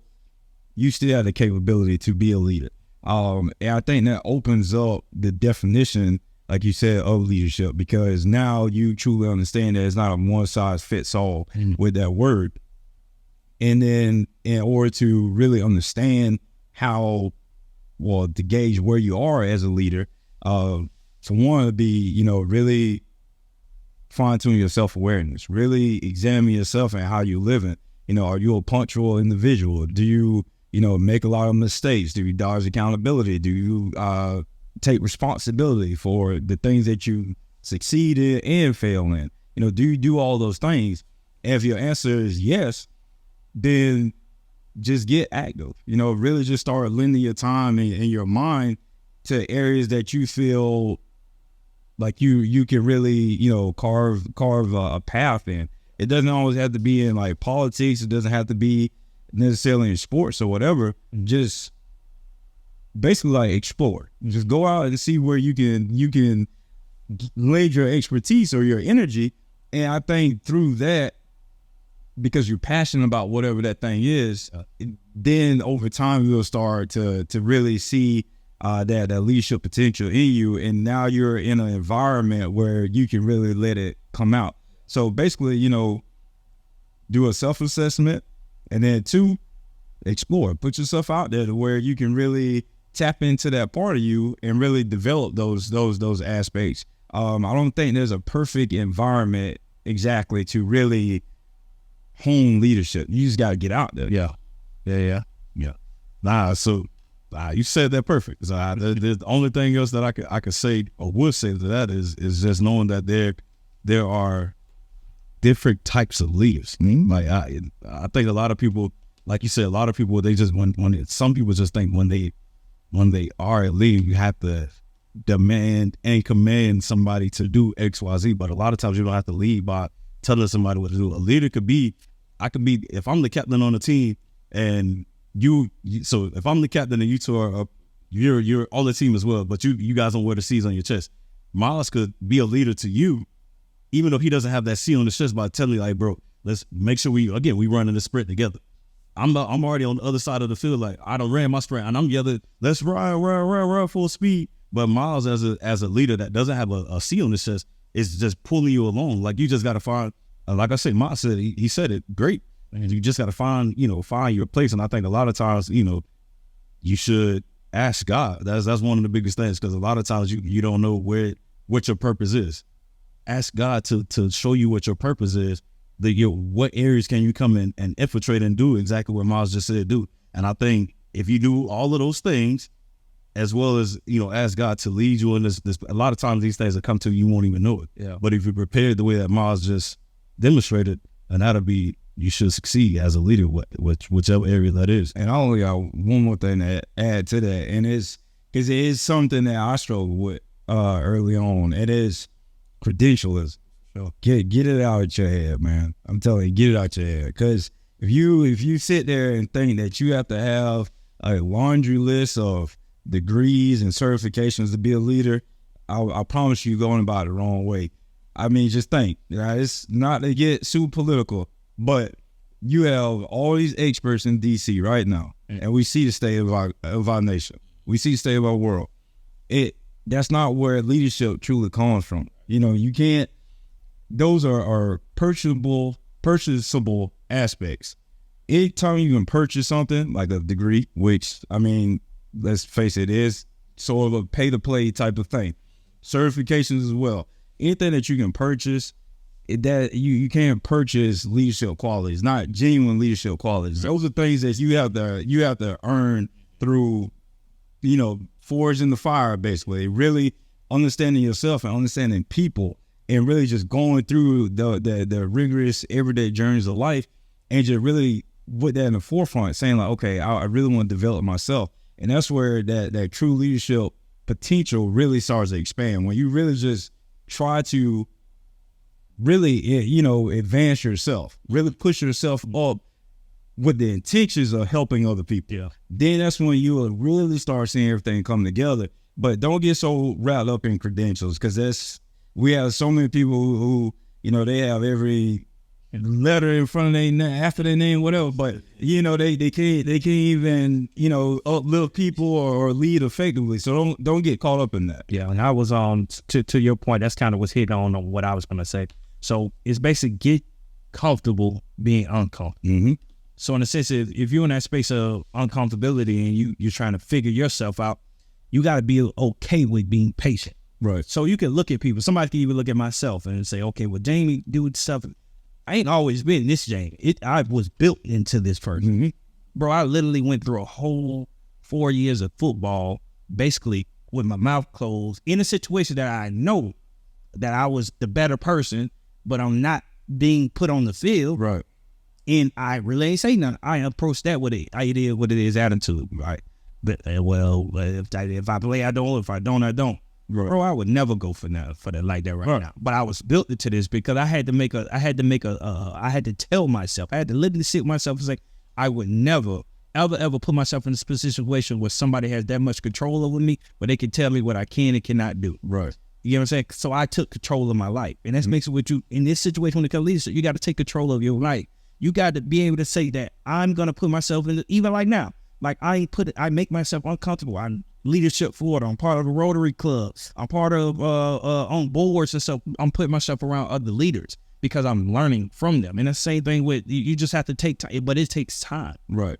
you still have the capability to be a leader. And I think that opens up the definition, like you said, of leadership, because now you truly understand that it's not a one size fits all with that word. And then in order to really understand to gauge where you are as a leader, so one would be, you know, really fine-tune your self-awareness, really examine yourself and how you're living. You know, are you a punctual individual? Do you, make a lot of mistakes? Do you dodge accountability? Do you take responsibility for the things that you succeed in and fail in? You know, do you do all those things? And if your answer is yes, then just get active. You know, really just start lending your time and your mind to areas that you feel like you can really, carve a path in. It doesn't always have to be in like politics. It doesn't have to be necessarily in sports or whatever. Just basically like explore. Just go out and see where you can lend your expertise or your energy. And I think through that, because you're passionate about whatever that thing is, then over time you'll start to really see that leadership potential in you, and now you're in an environment where you can really let it come out. So basically, do a self-assessment, and then 2, explore. Put yourself out there to where you can really tap into that part of you and really develop those aspects. I don't think there's a perfect environment exactly to really hone leadership. You just got to get out there. Yeah. Nah, so you said that perfect. So the only thing else that I could say or would say to that is just knowing that there are different types of leaders. Like I think a lot of people, like you said, a lot of people, they just some people just think when they are a leader, you have to demand and command somebody to do X, Y, Z. But a lot of times you don't have to lead by telling somebody what to do. A leader if I'm the captain on the team, and so if I'm the captain and you two are you're on the team as well, but you guys don't wear the C's on your chest. Myles could be a leader to you, even though he doesn't have that C on his chest, by telling you, like, bro, let's make sure we running the sprint together. I'm already on the other side of the field, like I done ran my sprint and I'm yelling, let's run full speed. But Myles, as a leader that doesn't have a C on his chest, is just pulling you along. Like, you just got to find, like I said, Myles said, he said it great. And you just got to find your place. And I think a lot of times, you should ask God. That's one of the biggest things, because a lot of times you don't know what your purpose is. Ask God to show you what your purpose is. What areas can you come in and infiltrate and do exactly what Myles just said do. And I think if you do all of those things, as well as, ask God to lead you in this, a lot of times these things will come to you won't even know it. Yeah. But if you're prepared the way that Myles just demonstrated, and you should succeed as a leader, whichever area that is. And I only got one more thing to add to that, and it's because it is something that I struggled with early on. It is credentialism. Sure. Get it out of your head, man. I'm telling you, get it out your head. Because if you sit there and think that you have to have a laundry list of degrees and certifications to be a leader, I promise you're going about it the wrong way. I mean, just think. It's not to get super political, but you have all these experts in D.C. right now, and we see the state of our nation. We see the state of our world. that's not where leadership truly comes from. You know, you can't, those are purchasable aspects. Anytime you can purchase something like a degree, which, I mean, let's face it, is sort of a pay to play type of thing. Certifications as well. Anything that you can purchase, that you can't purchase leadership qualities, not genuine leadership qualities. Those are things that you have to earn through, you know, forging the fire, basically. Really understanding yourself and understanding people, and really just going through the rigorous everyday journeys of life, and just really put that in the forefront, saying like, okay, I really want to develop myself. And that's where that true leadership potential really starts to expand. When you really just try to really, you know, advance yourself, really push yourself up with the intentions of helping other people. Yeah. Then that's when you will really start seeing everything come together. But don't get so wrapped up in credentials, because we have so many people who, you know, they have every letter in front of their name, after their name, whatever, but you know, they can't even, you know, uplift people or lead effectively. So don't get caught up in that. Yeah, and I was on to your point. That's kind of what's hitting on what I was gonna say. So it's basically get comfortable being uncomfortable. Mm-hmm. So in a sense, if you're in that space of uncomfortability and you're trying to figure yourself out, you got to be okay with being patient. Right. So you can look at people. Somebody can even look at myself and say, okay, well, Jamie do stuff. I ain't always been this Jamie. I was built into this person. Mm-hmm. Bro, I literally went through a whole 4 years of football, basically with my mouth closed, in a situation that I know that I was the better person, but I'm not being put on the field. Right. And I really ain't say nothing. I approached that with it. I did what it is attitude, right? But if I play, I don't. If I don't, I don't. Right. Bro, I would never go for that like that right now. But I was built into this because I had to tell myself, I had to literally sit with myself and say, I would never, ever put myself in this situation where somebody has that much control over me, where they can tell me what I can and cannot do. Right. You know what I'm saying? So I took control of my life. And that's makes it with you in this situation when it comes to leadership, you got to take control of your life. You got to be able to say that I'm going to put myself in, even like now, like I make myself uncomfortable. I'm leadership forward. I'm part of the Rotary Club. I'm part of on boards and stuff. I'm putting myself around other leaders because I'm learning from them. And the same thing with, you just have to take time, but it takes time. Right.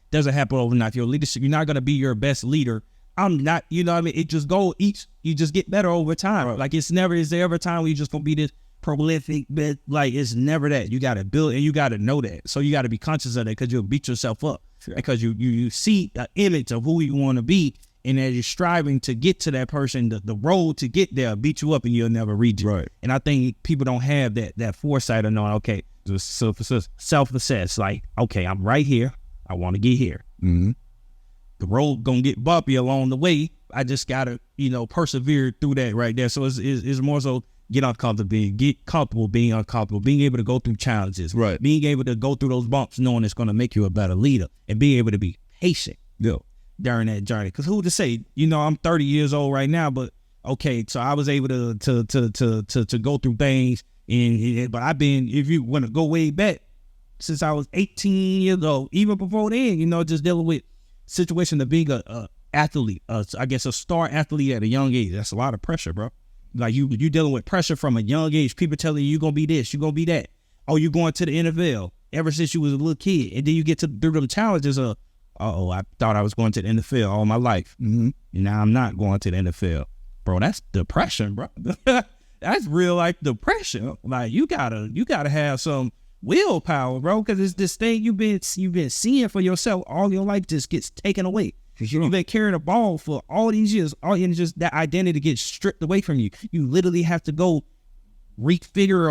Doesn't happen overnight. Your leadership, you're not going to be your best leader. I'm not, you know what I mean? It just you just get better over time. Right. Like is there ever a time where you're just going to be this prolific, but like it's never that. You got to build and you got to know that. So you got to be conscious of that because you'll beat yourself up because you see an image of who you want to be. And as you're striving to get to that person, the road to get there beat you up and you'll never reach it. Right. And I think people don't have that foresight of knowing, okay, just self-assess. Like, okay, I'm right here. I want to get here. Mm-hmm. The road gonna get bumpy along the way. I just gotta, persevere through that right there. So it's more so get comfortable being uncomfortable, being able to go through challenges, right? Being able to go through those bumps, knowing it's gonna make you a better leader, and being able to be patient, during that journey. Because who to say, I'm 30 years old right now, but okay, so I was able to go through things, but I've been, if you want to go way back, since I was 18 years old, even before then, just dealing with situation of being a athlete, I guess a star athlete at a young age. That's a lot of pressure, bro. Like you dealing with pressure from a young age. People telling you you're gonna be this, you're gonna be that. Oh, you're going to the NFL ever since you was a little kid, and then you get through the challenges of, I thought I was going to the NFL all my life. Mm-hmm. Now I'm not going to the NFL, bro. That's depression, bro. That's real life depression. Like you gotta have some willpower, bro, because it's this thing you've been seeing for yourself all your life just gets taken away. You've been carrying a ball for all these years, and just that identity gets stripped away from you. You literally have to go refigure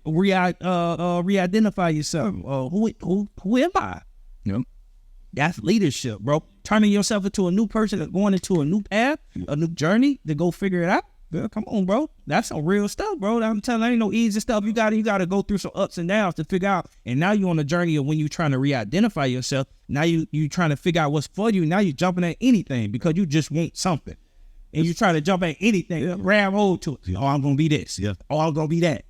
or re-identify yourself. Who am I? Yep. That's leadership, bro. Turning yourself into a new person, going into a new path, a new journey to go figure it out. Yeah, come on, bro. That's some real stuff, bro. I'm telling you, ain't no easy stuff. You gotta go through some ups and downs to figure out. And now you're on the journey of when you're trying to re-identify yourself. Now you trying to figure out what's for you. Now you're jumping at anything because you just want something. And you're trying to jump at anything, grab hold to it. Oh, I'm gonna be this. Yeah. Oh, I'm gonna be that.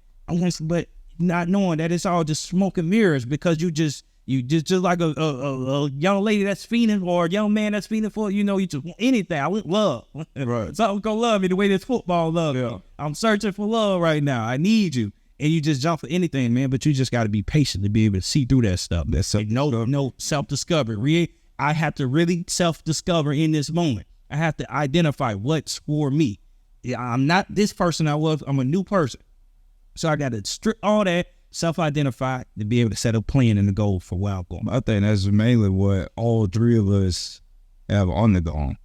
But not knowing that it's all just smoke and mirrors because you just You just like a young lady that's fiending or a young man that's fiending for, you just want anything. I want love. Right. Something's gonna love me the way this football love me. I'm searching for love right now. I need you. And you just jump for anything, man. But you just got to be patient to be able to see through that stuff. No self-discovery. I have to really self-discover in this moment. I have to identify what's for me. I'm not this person I was. I'm a new person. So I got to strip all that, self-identify, to be able to set a plan and a goal for where I'm going. I think that's mainly what all three of us have undergone.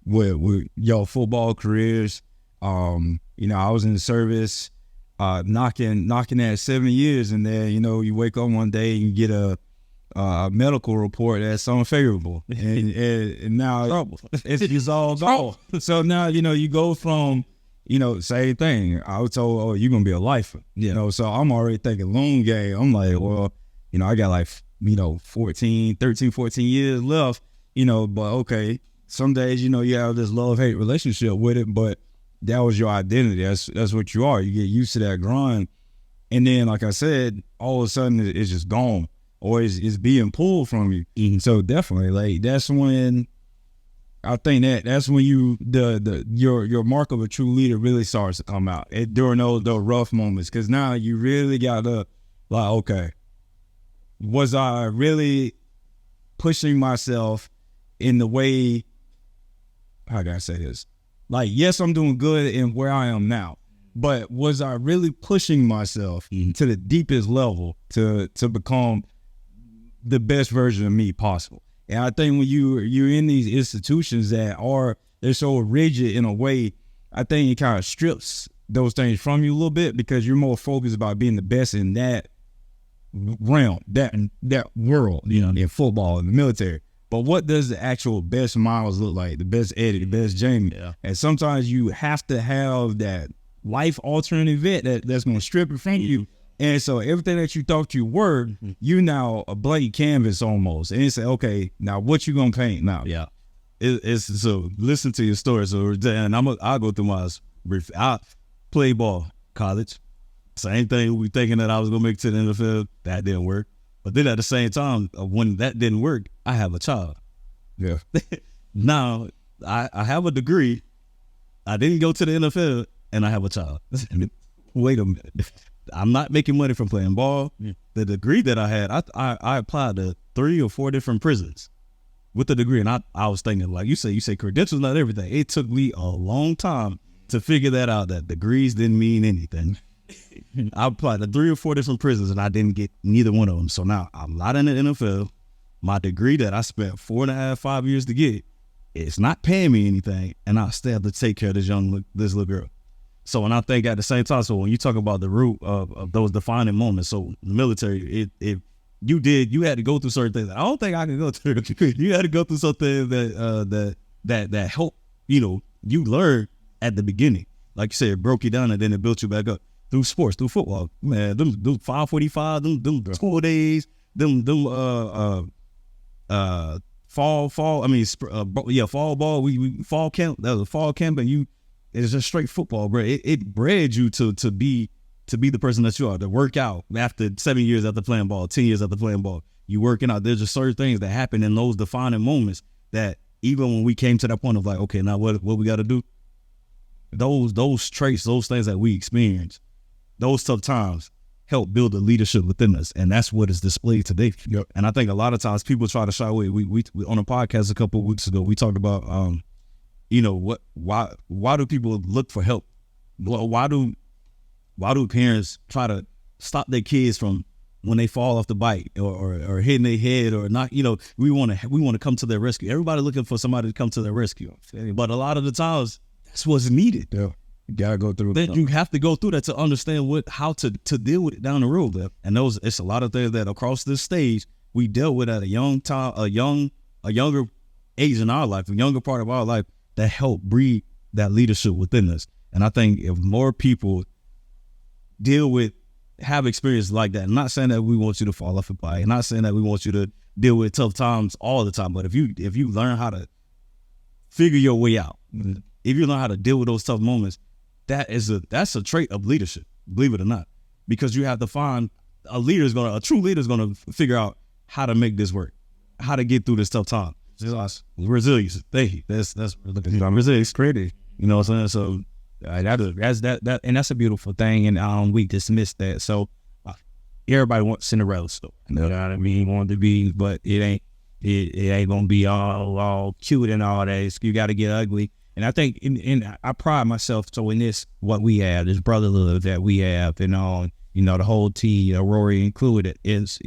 With your football careers. I was in the service, knocking at 7 years, and then you wake up one day and you get a medical report that's unfavorable, and now it's all gone. So now you go from same thing. I was told, oh, you're gonna be a lifer. So I'm already thinking long game. I'm like, well, I got like 13, 14 years left. But okay, some days you have this love-hate relationship with it, but that was your identity. That's what you are. You get used to that grind, and then like I said, all of a sudden it's just gone, or it's being pulled from you. So definitely, like, that's when I think that's when your mark of a true leader really starts to come out during those rough moments, because now you really got to, like, okay, was I really pushing myself in the way? How can I say this? Like, yes, I'm doing good in where I am now, but was I really pushing myself to the deepest level to become the best version of me possible? And I think when you're in these institutions they're so rigid in a way, I think it kind of strips those things from you a little bit, because you're more focused about being the best in that realm, that world, in football, in the military. But what does the actual best Myles look like? The best Eddie, the best Jamie? Yeah. And sometimes you have to have that life-altering event that's going to strip it from you. And so everything that you thought you were, you now a blank canvas almost. And you say, okay, now what you going to paint now? Yeah. So listen to your story. So and I'll go through my brief. I played ball, college. Same thing. We thinking that I was going to make it to the NFL. That didn't work. But then at the same time, when that didn't work, I have a child. Yeah. Now, I have a degree. I didn't go to the NFL, and I have a child. Wait a minute. I'm not making money from playing ball. Yeah. The degree that I had, I applied to 3 or 4 different prisons with the degree. And I was thinking, like you say credentials, not everything. It took me a long time to figure that out, that degrees didn't mean anything. I applied to 3 or 4 different prisons, and I didn't get neither one of them. So now I'm not in the NFL. My degree that I spent 4.5, 5 years to get, it's not paying me anything, and I still have to take care of this little girl. So when I think at the same time, so when you talk about the root of those defining moments, so the military, you had to go through certain things. I don't think I can go through. You had to go through something that helped, you learn at the beginning. Like you said, it broke you down and then it built you back up. Through sports, through football, man, them 545, them school days, fall ball, we fall camp, that was a fall camp, and it's just straight football, bro. It bred you to be the person that you are, to work out after 7 years after playing ball, 10 years after playing ball, you working out. There's just certain things that happen in those defining moments that even when we came to that point of like, okay, now what we got to do, those traits, those things that we experience, those tough times help build the leadership within us, and that's what is displayed today. Yep. And I think a lot of times people try to shy away. We on a podcast a couple of weeks ago, we talked about, why do people look for help? Why do parents try to stop their kids from when they fall off the bike or hitting their head or not? We want to come to their rescue. Everybody looking for somebody to come to their rescue, but a lot of the times that's what's needed. Yeah. You gotta go through that. You have to go through that to understand how to deal with it down the road. And it's a lot of things that across this stage we dealt with at a young time, a younger age in our life, a younger part of our life, that helped breed that leadership within us. And I think if more people have experiences like that, I'm not saying that we want you to fall off a bike, I'm not saying that we want you to deal with tough times all the time, but if you learn how to figure your way out, if you learn how to deal with those tough moments, that's a trait of leadership, believe it or not, because you have to find a true leader is gonna figure out how to make this work, how to get through this tough time. Resilience. Thank you. That's resilience. Credit. You know what I'm saying? So that's a beautiful thing, and we dismiss that. So everybody wants Cinderella story. You know what I mean? Want to be, but it ain't gonna be all cute and all that. You got to get ugly. And I think, and I pride myself. So in this, what we have, this brotherhood that we have, and you know, the whole team, Rory included, it's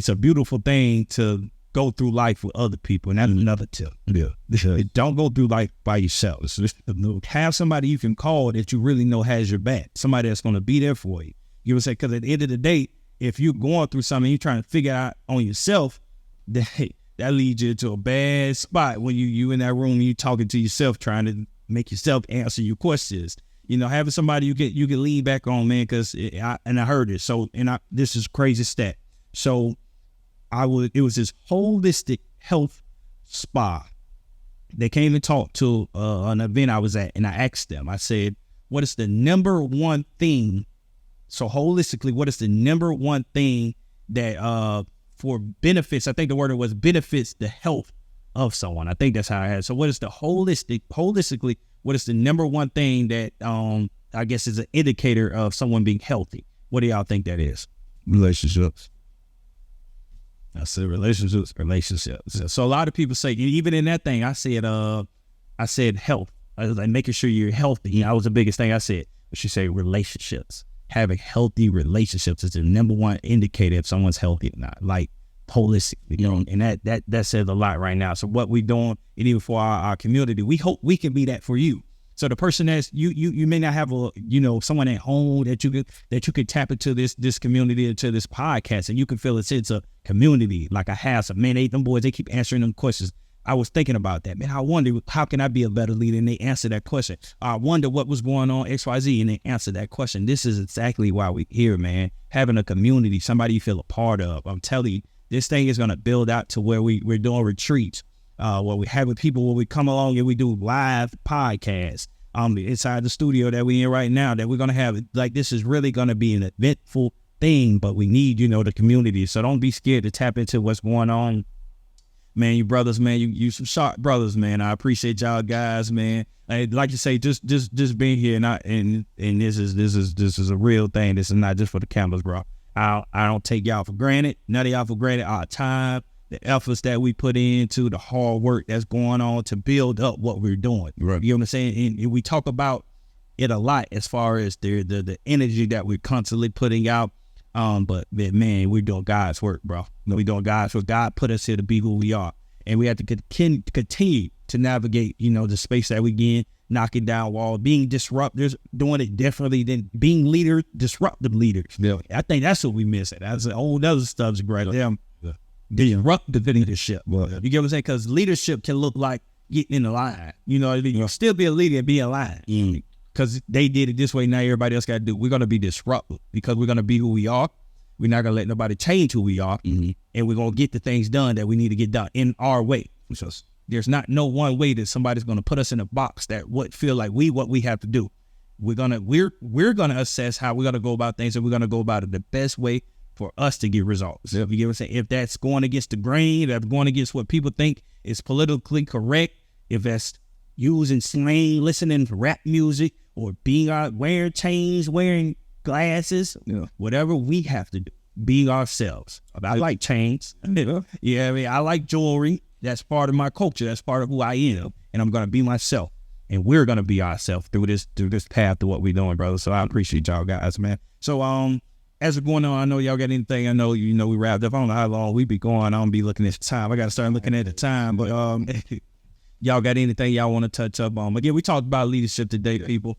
a beautiful thing to go through life with other people. And that's another tip. Yeah. Don't go through life by yourself. Have somebody you can call that you really know has your back. Somebody that's going to be there for you. You would say, because at the end of the day, if you're going through something, you're trying to figure out on yourself, that leads you to a bad spot when you in that room, you talking to yourself, trying to make yourself answer your questions. You know, having somebody you can lean back on, man, because I heard it. So, this is crazy stat. So it was this holistic health spa. They came and talked to an event I was at, and I asked them, I said, what is the number one thing? So holistically, what is the number one thing that for benefits, I think the word was benefits the health of someone. I think that's how I had it. So what is the holistically, what is the number one thing that I guess is an indicator of someone being healthy? What do y'all think that is? Relationships. I said relationships. So a lot of people say, even in that thing, I said health. I was like making sure you're healthy. That was the biggest thing I said. But she said relationships. Having healthy relationships is the number one indicator if someone's healthy or not. Like holistic, you know, and that says a lot right now. So what we're doing, and even for our community, we hope we can be that for you. So the person that's you may not have someone at home that you could tap into this community, into this podcast, and you can feel a sense of community. Like I have some man, them boys, they keep answering them questions. I was thinking about that, man. I wonder how can I be a better leader, and they answer that question. I wonder what was going on XYZ, and they answer that question. This is exactly why we're here, man. Having a community, somebody you feel a part of. I'm telling you, this thing is gonna build out to where we're doing retreats. Where we having people where we come along and we do live podcasts inside the studio that we in right now, that we're going to have. Like, this is really going to be an eventful thing, but we need, the community. So don't be scared to tap into what's going on. Man, you brothers, man, you some sharp brothers, man. I appreciate y'all guys, man. I'd like to say just being here, and this is a real thing. This is not just for the cameras, bro. I don't take y'all for granted. None of y'all for granted. Our time, the efforts that we put into, the hard work that's going on to build up what we're doing. Right. You know what I'm saying? And we talk about it a lot as far as the energy that we're constantly putting out. But man, we're doing God's work, bro. We're doing God's work. God put us here to be who we are. And we have to continue to navigate, the space that we in, knocking down walls, being disruptors, doing it differently than being leaders, disruptive leaders. Yeah. I think that's what we miss. That's a whole other subject right there. Yeah. Disruptive leadership. Well, You get what I'm saying? Because leadership can look like getting in the line. You'll still be a leader and be in line. Because they did it this way, now everybody else got to do. We're going to be disruptive because we're going to be who we are. We're not going to let nobody change who we are. And we're going to get the things done that we need to get done in our way. There's not no one way that somebody's going to put us in a box that would feel like what we have to do. We're going to assess how we're going to go about things, and we're going to go about it the best way for us to get results. Yep. You get what I'm saying? If that's going against the grain, if that's going against what people think is politically correct, if that's using slang, listening to rap music, or being out wearing chains, wearing glasses, whatever we have to do, being ourselves. I like chains. Yeah, I mean, I like jewelry. That's part of my culture. That's part of who I am. And I'm going to be myself. And we're going to be ourselves through this path to what we're doing, brother. So I appreciate y'all guys, man. So as we're going on, I know y'all got anything. I know, we wrapped up. I don't know how long we be going. I don't be looking at the time. I got to start looking at the time. But y'all got anything y'all want to touch up on? Again, we talked about leadership today, people.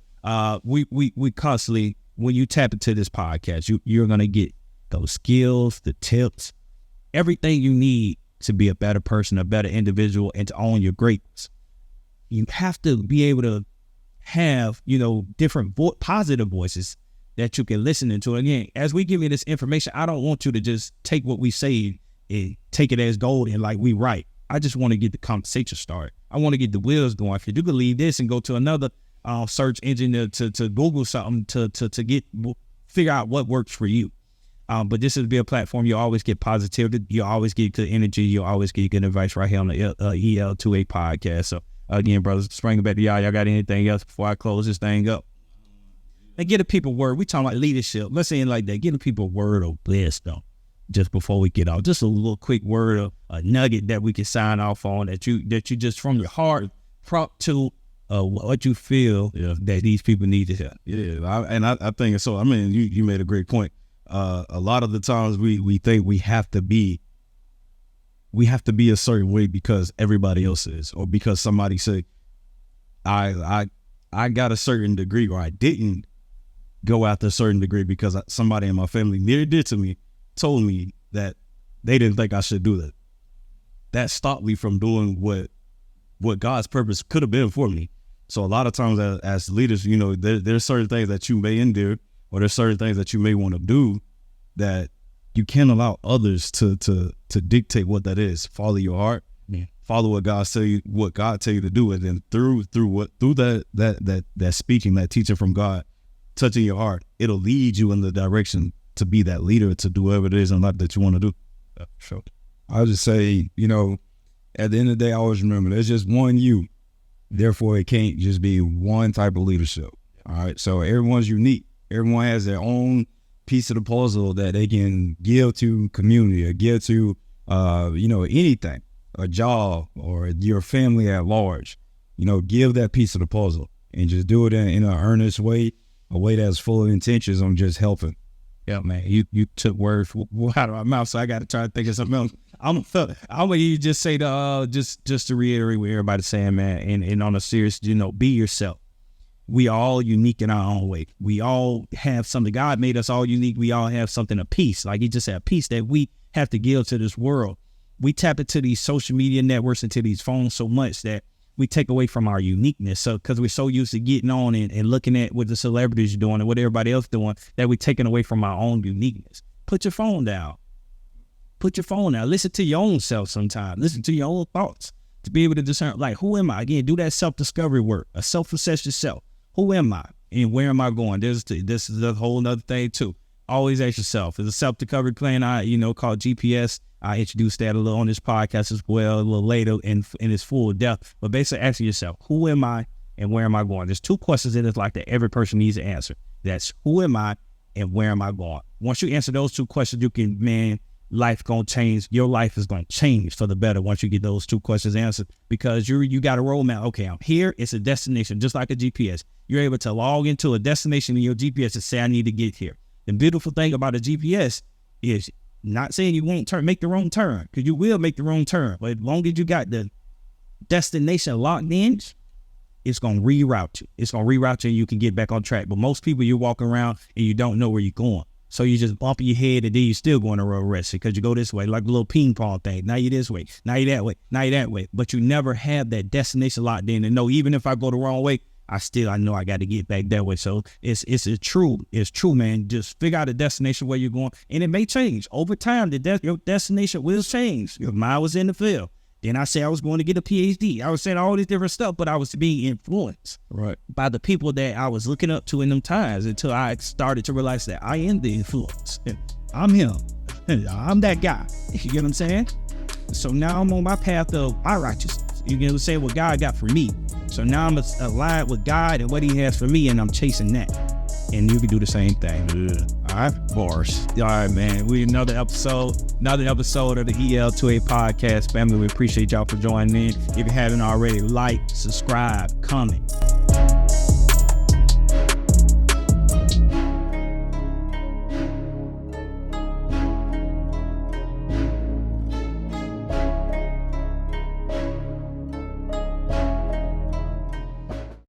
We constantly, when you tap into this podcast, you're going to get those skills, the tips, everything you need to be a better person, a better individual, and to own your greatness. You have to be able to have, different positive voices that you can listen to. Again, as we give you this information, I don't want you to just take what we say and take it as gold and like we right. I just want to get the conversation started. I want to get the wheels going. If you can leave this and go to another search engine to Google something to figure out what works for you. But this is be a platform. You always get positivity. You always get good energy. You always get good advice right here on the EL2A podcast. So again, brothers, bring it back to y'all. Y'all got anything else before I close this thing up? And get the people a word. We talking about leadership. Let's say it like that. Give the people a word of wisdom just before we get off. Just a little quick word of a nugget that we can sign off on that you just from your heart prompt to what you feel that these people need to hear. Yeah, I think so. I mean, you made a great point. A lot of the times we think we have to be a certain way because everybody else is, or because somebody said I got a certain degree, or I didn't go after a certain degree because somebody in my family near did to me, told me that they didn't think I should do that. That stopped me from doing what God's purpose could have been for me. So a lot of times as leaders, you know, there's certain things that you may endure, or there's certain things that you may want to do that you can't allow others to dictate what that is. Follow your heart. Yeah. Follow what God tell you to do, and then through that speaking, that teaching from God, touching your heart, it'll lead you in the direction to be that leader, to do whatever it is in life that you want to do. Sure. I'll just say, you know, at the end of the day, I always remember there's just one you. Therefore, it can't just be one type of leadership. All right. So everyone's unique. Everyone has their own piece of the puzzle that they can give to community, or give to, you know, anything, a job, or your family at large. You know, give that piece of the puzzle and just do it in an earnest way, a way that's full of intentions on just helping. Yeah, man, you took words out of my mouth, so I got to try to think of something else. I'm gonna just say just to reiterate what everybody's saying, man, and on a serious, you know, be yourself. We all unique in our own way. We all have something. God made us all unique. We all have something, a piece, like he just said, a piece that we have to give to this world. We tap into these social media networks, into these phones so much that we take away from our uniqueness. So, because we're so used to getting on and looking at what the celebrities are doing and what everybody else doing, that we're taking away from our own uniqueness. Put your phone down. Put your phone down. Listen to your own self sometimes. Listen to your own thoughts to be able to discern, like, who am I? Again, do that self-discovery work, a self-assess yourself. Who am I and where am I going? This is a whole nother thing too. Always ask yourself. There's a self-discovery plan called GPS. I introduced that a little on this podcast as well, a little later in its full depth. But basically asking yourself, who am I and where am I going? There's two questions in it like that every person needs to answer. That's who am I and where am I going? Once you answer those two questions, you can, man, life gonna change. Your life is gonna change for the better once you get those two questions answered, because you got a roadmap. Okay, I'm here. It's a destination, just like a GPS. You're able to log into a destination in your GPS and say, I need to get here. The beautiful thing about a GPS is not saying you won't make the wrong turn, because you will make the wrong turn. But as long as you got the destination locked in, it's going to reroute you. It's going to reroute you and you can get back on track. But most people, you're walking around and you don't know where you're going. So you just bump your head and then you're still going to road rest because you go this way, like a little ping pong thing. Now you're this way, now you're that way, now you're that way. But you never have that destination locked in and know, even if I go the wrong way, I know I got to get back that way. So it's true, man. Just figure out a destination where you're going, and it may change over time. Your destination will change. Your mind was in the field. Then I said I was going to get a PhD. I was saying all this different stuff, but I was being influenced by the people that I was looking up to in them times, until I started to realize that I am the influence. I'm him. I'm that guy. You get what I'm saying? So now I'm on my path of my righteousness. You get what I'm saying? What God got for me. So now I'm aligned with God and what he has for me, and I'm chasing that. And you can do the same thing. Yeah. All right, boys. All right, man. We another episode of the EL2A podcast, family. We appreciate y'all for joining in. If you haven't already, like, subscribe, comment.